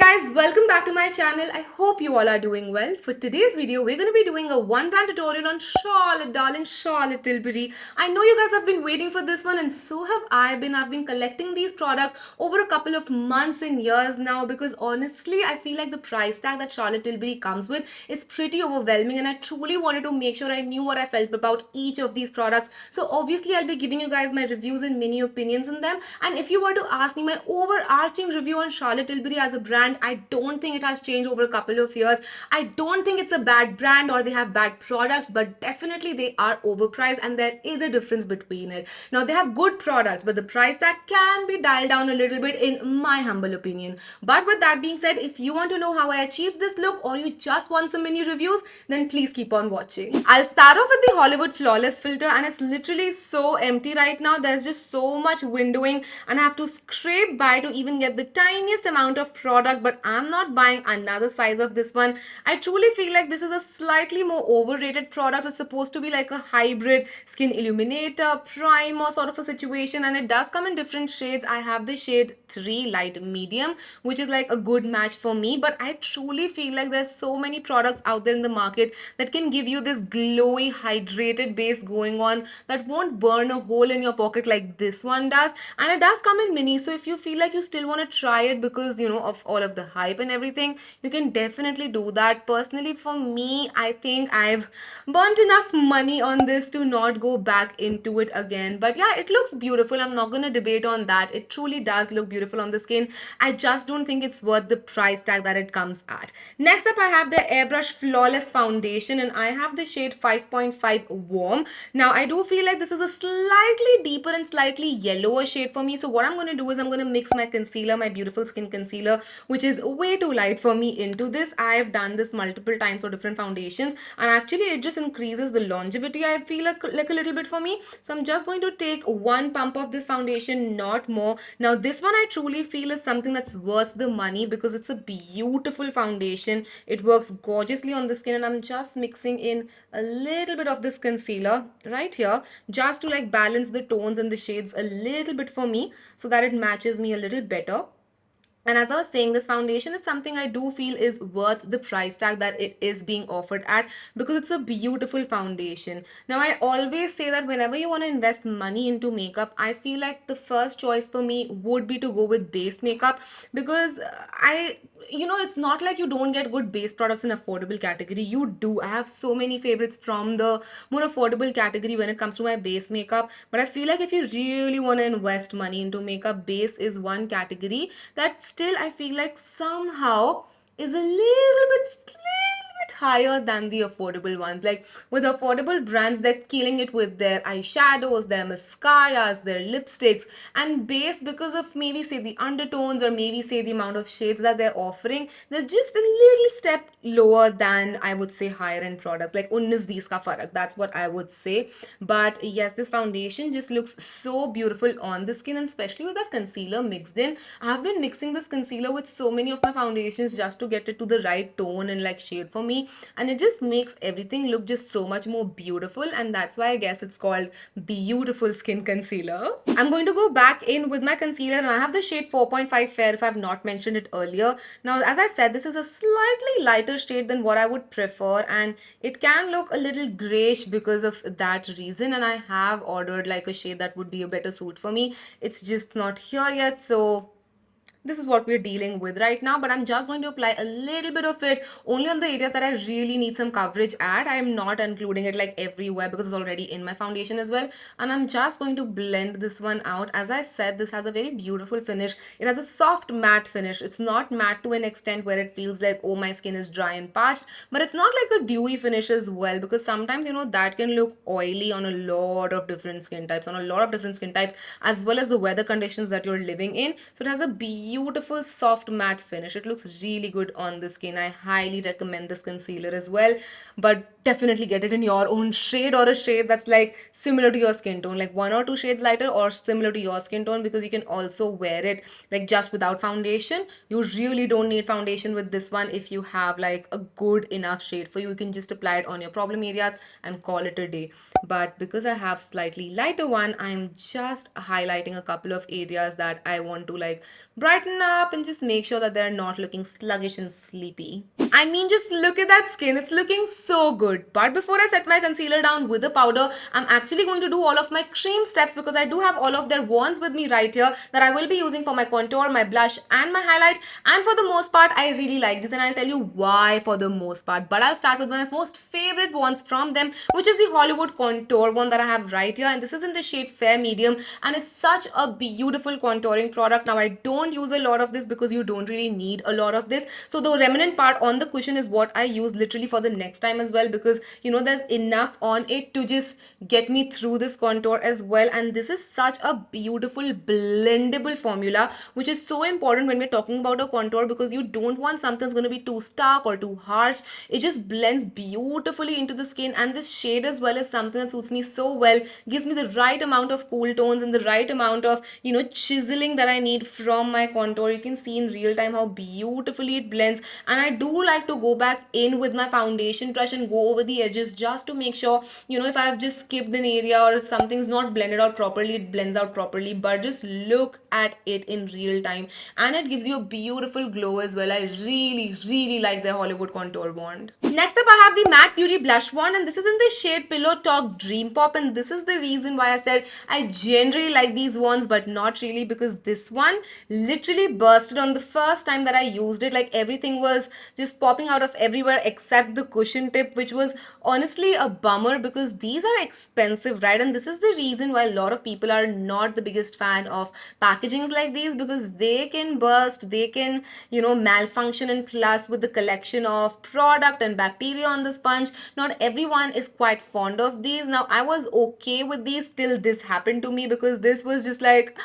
guys, welcome back to my channel. I hope you all are doing well. For today's video, we're going to be doing a one brand tutorial on Charlotte Tilbury. I know you guys have been waiting for this one and so have I been. I've been collecting these products over a couple of months and years now because honestly, I feel like the price tag that Charlotte Tilbury comes with is pretty overwhelming and I truly wanted to make sure I knew what I felt about each of these products. So obviously, I'll be giving you guys my reviews and mini opinions on them. And if you were to ask me my overarching review on Charlotte Tilbury as a brand, I don't think it has changed over a couple of years. I don't think it's a bad brand or they have bad products, but definitely they are overpriced and there is a difference between it. Now, they have good products, but the price tag can be dialed down a little bit in my humble opinion. But with that being said, if you want to know how I achieved this look or you just want some mini reviews, then please keep on watching. I'll start off with the Hollywood Flawless filter and it's literally so empty right now. There's just so much windowing and I have to scrape by to even get the tiniest amount of product, but I'm not buying another size of this one. I truly feel like this is a slightly more overrated product. It's supposed to be like a hybrid skin illuminator, primer sort of a situation, and it does come in different shades. I have the shade 3 light medium, which is like a good match for me, but I truly feel like there's so many products out there in the market that can give you this glowy hydrated base going on that won't burn a hole in your pocket like this one does. And it does come in mini, so if you feel like you still want to try it because of all of the hype and everything, you can definitely do that. Personally, for me, I think I've burnt enough money on this to not go back into it again. But yeah, it looks beautiful. I'm not gonna debate on that. It truly does look beautiful on the skin. I just don't think it's worth the price tag that it comes at. Next up, I have the Airbrush Flawless Foundation and I have the shade 5.5 Warm. Now, I do feel like this is a slightly deeper and slightly yellower shade for me. So what I'm going to do is I'm going to mix my concealer, my beautiful skin concealer, which is way too light for me, into this. I've done this multiple times for different foundations and actually it just increases the longevity, I feel like a little bit for me. So I'm just going to take one pump of this foundation, not more. Now this one I truly feel is something that's worth the money because it's a beautiful foundation. It works gorgeously on the skin and I'm just mixing in a little bit of this concealer right here just to like balance the tones and the shades a little bit for me so that it matches me a little better. And as I was saying, this foundation is something I do feel is worth the price tag that it is being offered at because it's a beautiful foundation. Now, I always say that whenever you want to invest money into makeup, I feel like the first choice for me would be to go with base makeup because it's not like you don't get good base products in affordable category. You do. I have so many favorites from the more affordable category when it comes to my base makeup. But I feel like if you really want to invest money into makeup, base is one category that still I feel like somehow is a little bit higher than the affordable ones. Like with affordable brands, they're killing it with their eyeshadows, their mascaras, their lipsticks, and base, because of maybe say the undertones or maybe say the amount of shades that they're offering, they're just a little step lower than I would say higher end product. Like 19 ka farak, that's what I would say. But yes, this foundation just looks so beautiful on the skin, and especially with that concealer mixed in. I've been mixing this concealer with so many of my foundations just to get it to the right tone and like shade for me, and it just makes everything look just so much more beautiful, and that's why I guess it's called beautiful skin concealer. I'm going to go back in with my concealer and I have the shade 4.5 Fair if I've not mentioned it earlier. Now, as I said, this is a slightly lighter shade than what I would prefer, and it can look a little grayish because of that reason, and I have ordered like a shade that would be a better suit for me. It's just not here yet, so this is what we're dealing with right now. But I'm just going to apply a little bit of it only on the areas that I really need some coverage at. I am not including it like everywhere because it's already in my foundation as well, and I'm just going to blend this one out. As I said, this has a very beautiful finish. It has a soft matte finish. It's not matte to an extent where it feels like, oh, my skin is dry and parched, but it's not like a dewy finish as well, because sometimes that can look oily on a lot of different skin types, as well as the weather conditions that you're living in. So it has a beautiful soft matte finish. It looks really good on the skin. I highly recommend this concealer as well, but definitely get it in your own shade or a shade that's like similar to your skin tone, like 1 or 2 shades lighter or similar to your skin tone, because you can also wear it like just without foundation. You really don't need foundation with this one. If you have like a good enough shade for you, you can just apply it on your problem areas and call it a day. But because I have slightly lighter one, I'm just highlighting a couple of areas that I want to like brighten brighten up and just make sure that they're not looking sluggish and sleepy. I mean, just look at that skin. It's looking so good. But before I set my concealer down with the powder, I'm actually going to do all of my cream steps because I do have all of their wands with me right here that I will be using for my contour, my blush, and my highlight. And for the most part, I really like this, and I'll tell you why for the most part. But I'll start with my most favorite wands from them, which is the Hollywood Contour one that I have right here. And this is in the shade Fair Medium, and it's such a beautiful contouring product. Now, I don't use a lot of this because you don't really need a lot of this. So the remnant part on the cushion is what I use literally for the next time as well, because you know there's enough on it to just get me through this contour as well. And this is such a beautiful blendable formula, which is so important when we're talking about a contour, because you don't want something that's going to be too stark or too harsh. It just blends beautifully into the skin, and this shade as well is something that suits me so well, gives me the right amount of cool tones and the right amount of, you know, chiseling that I need from my contour. You can see in real time how beautifully it blends. And I do like to go back in with my foundation brush and go over the edges just to make sure, you know, if I've just skipped an area or if something's not blended out properly, it blends out properly. But just look at it in real time, and it gives you a beautiful glow as well. I really like the Hollywood Contour wand. Next up, I have the Matte Beauty Blush wand, and this is in the shade Pillow Talk Dream Pop. And this is the reason why I said I generally like these wands, but not really, because this one literally bursted on the first time that I used it. Like, everything was just popping out of everywhere except the cushion tip, which was honestly a bummer because these are expensive, right? And this is the reason why a lot of people are not the biggest fan of packagings like these, because they can burst, they can, you know, malfunction, and plus with the collection of product and bacteria on the sponge, not everyone is quite fond of these. Now, I was okay with these till this happened to me, because this was just like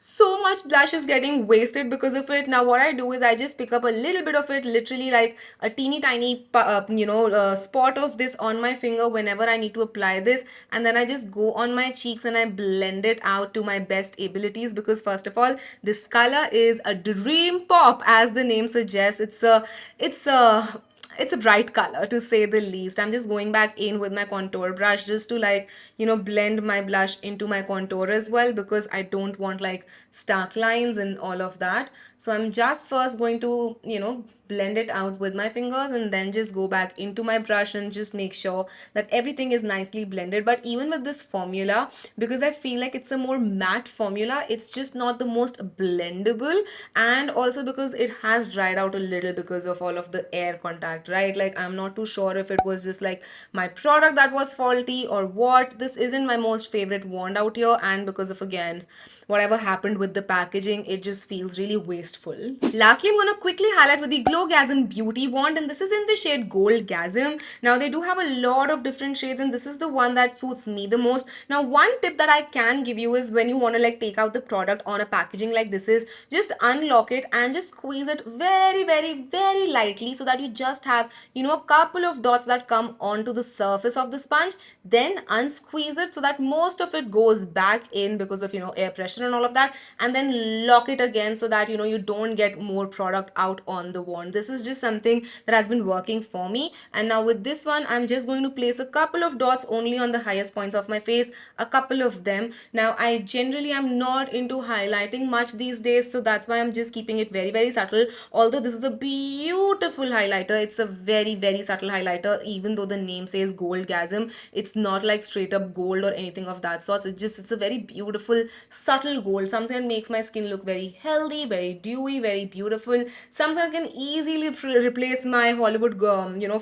so much blush is getting wasted because of it. Now, what I do is I just pick up a little bit of it, literally like a teeny tiny spot of this on my finger whenever I need to apply this, and then I just go on my cheeks and I blend it out to my best abilities, because first of all, this color is a dream pop, as the name suggests. It's a bright color, to say the least. I'm just going back in with my contour brush just to, like, you know, blend my blush into my contour as well, because I don't want like stark lines and all of that. So I'm just first going to, you know, blend it out with my fingers, and then just go back into my brush and just make sure that everything is nicely blended. But even with this formula, because I feel like it's a more matte formula, it's just not the most blendable, and also because it has dried out a little because of all of the air contact, right? Like, I'm not too sure if it was just like my product that was faulty or what. This isn't my most favorite wand out here, and because of, again, whatever happened with the packaging, it just feels really wasteful. Lastly, I'm going to quickly highlight with the Glowgasm Beauty Wand, and this is in the shade Goldgasm. Now, they do have a lot of different shades, and this is the one that suits me the most. Now, one tip that I can give you is when you want to like take out the product on a packaging like this is just unlock it and just squeeze it very lightly, so that you just have, you know, a couple of dots that come onto the surface of the sponge. Then unsqueeze it so that most of it goes back in because of, you know, air pressure and all of that, and then lock it again so that, you know, you don't get more product out on the wand. This is just something that has been working for me. And now with this one, I'm just going to place a couple of dots only on the highest points of my face, a couple of them. Now, I generally am not into highlighting much these days, so that's why I'm just keeping it very subtle. Although this is a beautiful highlighter, it's a very subtle highlighter. Even though the name says Goldgasm, it's not like straight up gold or anything of that sort. It's a very beautiful subtle gold, something that makes my skin look very healthy, very dewy, very beautiful, something that can easily replace my Hollywood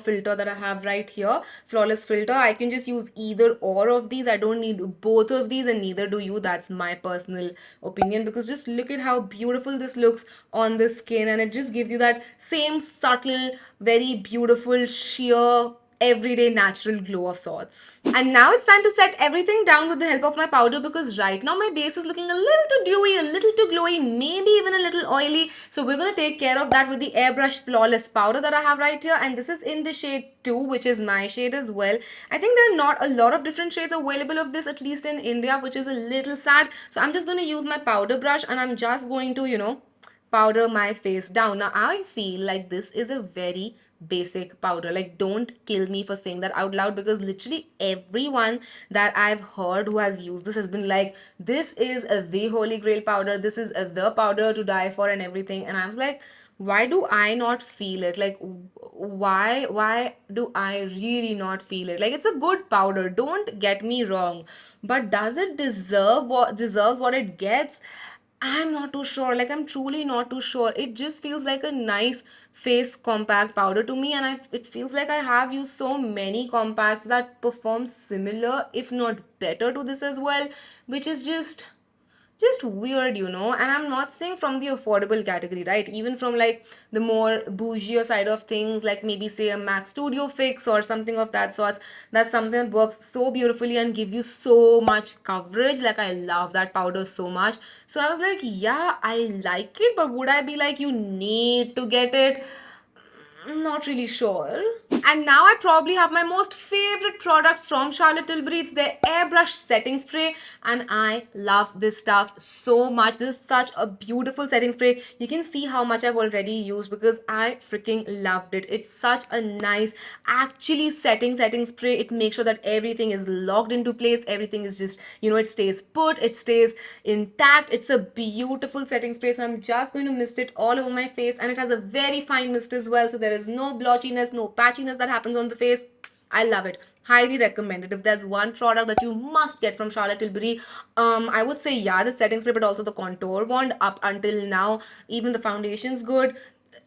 filter that I have right here, flawless filter. I can just use either or of these. I don't need both of these, and neither do you. That's my personal opinion, because just look at how beautiful this looks on the skin, and it just gives you that same subtle, very beautiful, sheer, everyday natural glow of sorts. And now it's time to set everything down with the help of my powder, because right now my base is looking a little too dewy, a little too glowy, maybe even a little oily. So we're going to take care of that with the Airbrush Flawless powder that I have right here, and this is in the shade 2, which is my shade as well. I think there are not a lot of different shades available of this, at least in India, which is a little sad. So I'm just going to use my powder brush, and I'm just going to, you know, powder my face down. Now, I feel like this is a very basic powder. Like, don't kill me for saying that out loud, because literally everyone that I've heard who has used this has been like, this is the holy grail powder, this is the powder to die for and everything. And I was like, why do I not feel it? Like, why do I really not feel it? Like, it's a good powder, don't get me wrong, but does it deserves what it gets? I'm not too sure. Like, I'm truly not too sure. It just feels like a nice face compact powder to me, and it feels like I have used so many compacts that perform similar, if not better, to this as well, which is just weird, and I'm not saying from the affordable category, right? Even from like the more bougie side of things, like maybe say a Mac Studio Fix or something of that sorts. That's something that works so beautifully and gives you so much coverage. Like, I love that powder so much. So I was like, yeah, I like it, but would I be like, you need to get it? I'm not really sure. And now I probably have my most favorite product from Charlotte Tilbury. It's their Airbrush setting spray, and I love this stuff so much. This is such a beautiful setting spray. You can see how much I've already used because I freaking loved it. It's such a nice, actually setting spray. It makes sure that everything is locked into place. Everything is just, it stays put, it stays intact. It's a beautiful setting spray. So I'm just going to mist it all over my face, and it has a very fine mist as well. So there is no blotchiness, no patchiness that happens on the face. I love it. Highly recommend it. If there's one product that you must get from Charlotte Tilbury, I would say, yeah, the setting spray, but also the contour wand. Up until now, even the foundation's good.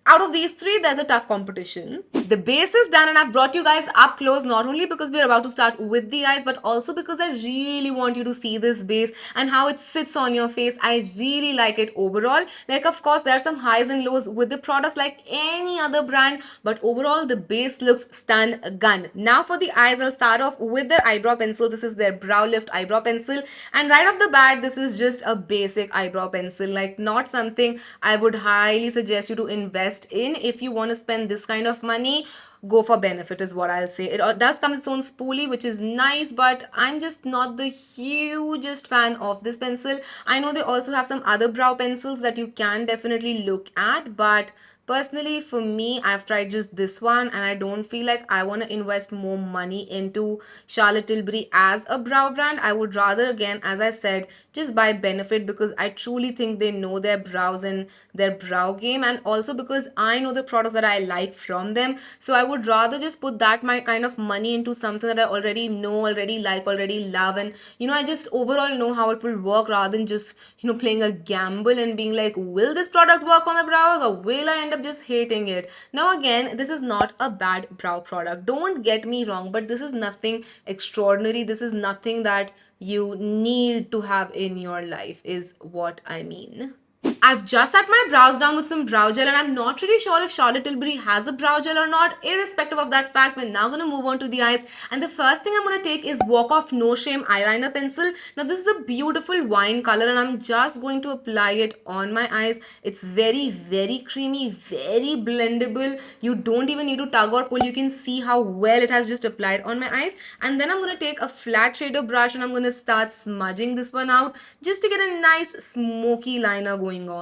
Out of these three, there's a tough competition. The base is done, and I've brought you guys up close, not only because we're about to start with the eyes, but also because I really want you to see this base and how it sits on your face. I really like it overall. Like, of course, there are some highs and lows with the products like any other brand, but overall, the base looks stun gun. Now for the eyes, I'll start off with their eyebrow pencil. This is their Brow Lift eyebrow pencil, and right off the bat, this is just a basic eyebrow pencil, like not something I would highly suggest you to invest in. If you want to spend this kind of money, go for benefit is what I'll say. It does come with its own spoolie, which is nice, but I'm just not the hugest fan of this pencil. I know they also have some other brow pencils that you can definitely look at, but personally, for me, I've tried just this one, and I don't feel like I want to invest more money into Charlotte Tilbury as a brow brand. I would rather, again, as I said, just buy benefit, because I truly think they know their brows and their brow game, and also because I know the products that I like from them. So I would rather just put that my kind of money into something that I already know, already like, already love, and I just overall know how it will work, rather than just playing a gamble and being like, will this product work on my brows, or will I end up just hating it? Now again, this is not a bad brow product, don't get me wrong, but this is nothing extraordinary. This is nothing that you need to have in your life, is what I mean. I've just set my brows down with some brow gel, and I'm not really sure if Charlotte Tilbury has a brow gel or not. Irrespective of that fact, we're now going to move on to the eyes. And the first thing I'm going to take is Walk Off No Shame eyeliner pencil. Now, this is a beautiful wine color, and I'm just going to apply it on my eyes. It's very, very creamy, very blendable. You don't even need to tug or pull. You can see how well it has just applied on my eyes. And then I'm going to take a flat shader brush, and I'm going to start smudging this one out just to get a nice smoky liner going on.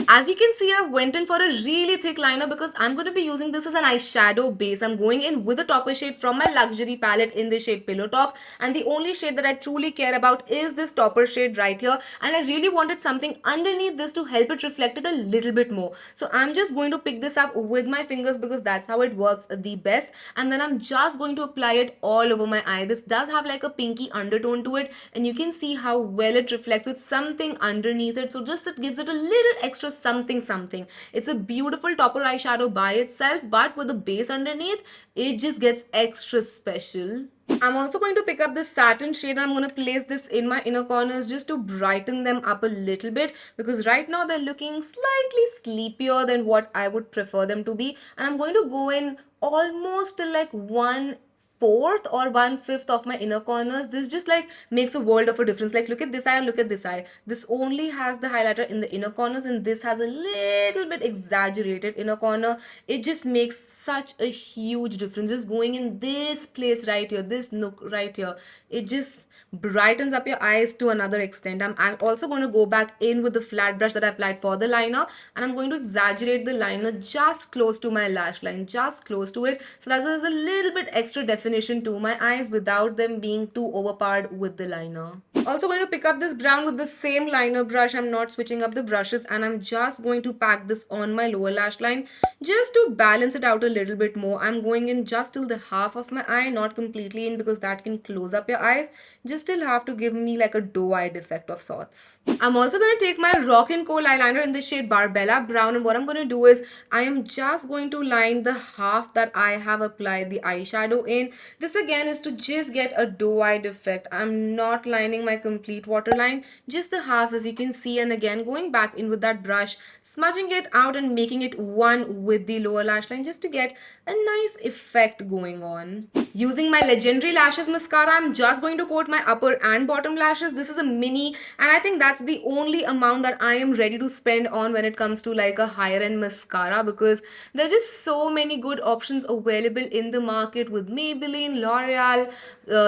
As you can see, I went in for a really thick liner because I'm going to be using this as an eyeshadow base. I'm going in with a topper shade from my luxury palette in the shade Pillow Talk, and the only shade that I truly care about is this topper shade right here, and I really wanted something underneath this to help it reflect it a little bit more. So I'm just going to pick this up with my fingers because that's how it works the best, and then I'm just going to apply it all over my eye. This does have like a pinky undertone to it, and you can see how well it reflects with something underneath it, so just it gives it a little extra something. It's a beautiful topper eyeshadow by itself, but with the base underneath, it just gets extra special. I'm also going to pick up this satin shade, and I'm going to place this in my inner corners just to brighten them up a little bit, because right now they're looking slightly sleepier than what I would prefer them to be. And I'm going to go in almost till like 1 fourth or one fifth of my inner corners. This just like makes a world of a difference. Like look at this eye and look at this eye. This only has the highlighter in the inner corners, and this has a little bit exaggerated inner corner. It just makes such a huge difference. Just going in this place right here, this nook right here, it just brightens up your eyes to another extent. I'm also going to go back in with the flat brush that I applied for the liner, and I'm going to exaggerate the liner just close to my lash line, just close to it, so that there's a little bit extra definition to my eyes without them being too overpowered with the liner. Also going to pick up this brown with the same liner brush. I'm not switching up the brushes, and I'm just going to pack this on my lower lash line just to balance it out a little bit more. I'm going in just till the half of my eye, not completely in, because that can close up your eyes. Just till half to give me like a doe-eyed effect of sorts. I'm also going to take my Rock & Coal eyeliner in the shade Barbella Brown, and what I'm going to do is I am just going to line the half that I have applied the eyeshadow in. This again is to just get a doe-eyed effect. I'm not lining my complete waterline, just the halves as you can see, and again going back in with that brush, smudging it out and making it one with the lower lash line just to get a nice effect going on. Using my Legendary Lashes mascara, I'm just going to coat my upper and bottom lashes. This is a mini, and I think that's the only amount that I am ready to spend on when it comes to like a higher end mascara, because there's just so many good options available in the market with Maybelline, L'Oreal,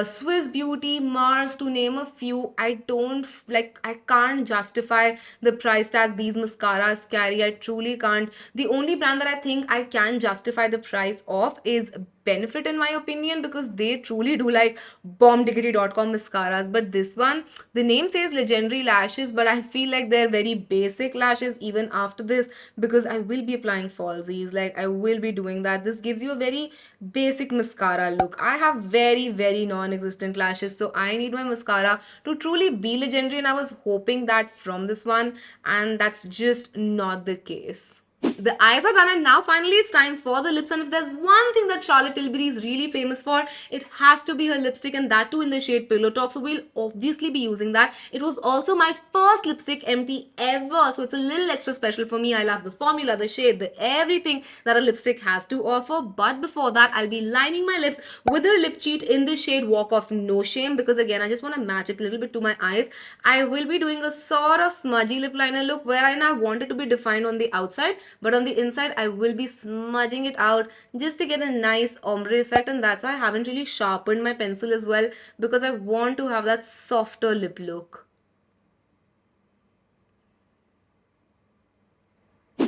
Swiss Beauty, Mars, to name a few. I can't justify the price tag these mascaras carry. I truly can't. The only brand that I think I can justify the price of is Benefit, in my opinion, because they truly do like bombdiggity.com mascaras. But this one, the name says Legendary Lashes, but I feel like they're very basic lashes even after this, because I will be applying falsies. Like I will be doing that. This gives you a very basic mascara look. I have very non-existent lashes, so I need my mascara to truly be legendary, and I was hoping that from this one, and that's just not the case. The eyes are done, and now finally it's time for the lips. And if there's one thing that Charlotte Tilbury is really famous for, it has to be her lipstick, and that too in the shade Pillow Talk. So we'll obviously be using that. It was also my first lipstick empty ever, so it's a little extra special for me. I love the formula, the shade, the everything that a lipstick has to offer. But before that, I'll be lining my lips with her lip cheat in the shade Walk of No Shame, because again I just want to match it a little bit to my eyes. I will be doing a sort of smudgy lip liner look where I want it to be defined on the outside, but on the inside I will be smudging it out just to get a nice ombre effect, and that's why I haven't really sharpened my pencil as well, because I want to have that softer lip look.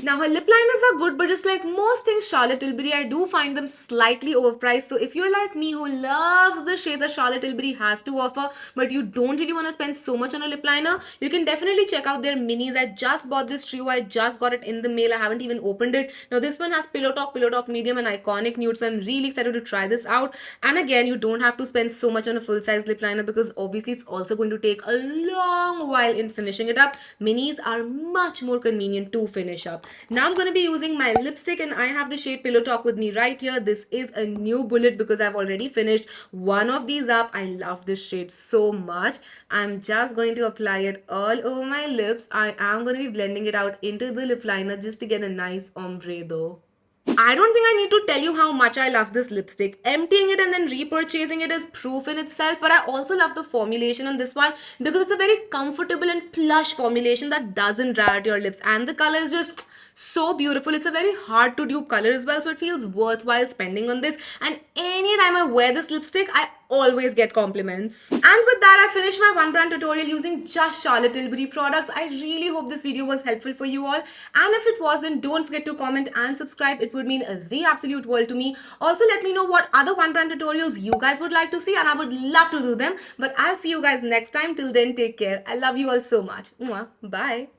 Now her lip liners are good, but just like most things Charlotte Tilbury, I do find them slightly overpriced. So if you're like me who loves the shades that Charlotte Tilbury has to offer, but you don't really want to spend so much on a lip liner, you can definitely check out their minis. I just bought this trio. I just got it in the mail. I haven't even opened it. Now this one has Pillow Talk Medium, and Iconic Nude. So I'm really excited to try this out. And again, you don't have to spend so much on a full-size lip liner, because obviously it's also going to take a long while in finishing it up. Minis are much more convenient to finish up. Now I'm going to be using my lipstick, and I have the shade Pillow Talk with me right here. This is a new bullet because I've already finished one of these up. I love this shade so much. I'm just going to apply it all over my lips. I am going to be blending it out into the lip liner just to get a nice ombre though. I don't think I need to tell you how much I love this lipstick. Emptying it and then repurchasing it is proof in itself, but I also love the formulation on this one because it's a very comfortable and plush formulation that doesn't dry out your lips, and the color is just so beautiful. It's a very hard to dupe color as well, so it feels worthwhile spending on this, and anytime I wear this lipstick, I always get compliments. And with that, I finished my one brand tutorial using just Charlotte Tilbury products. I really hope this video was helpful for you all, and if it was, then don't forget to comment and subscribe. It would mean the absolute world to me. Also, let me know what other one brand tutorials you guys would like to see, and I would love to do them. But I'll see you guys next time. Till then, take care. I love you all so much. Mwah. Bye.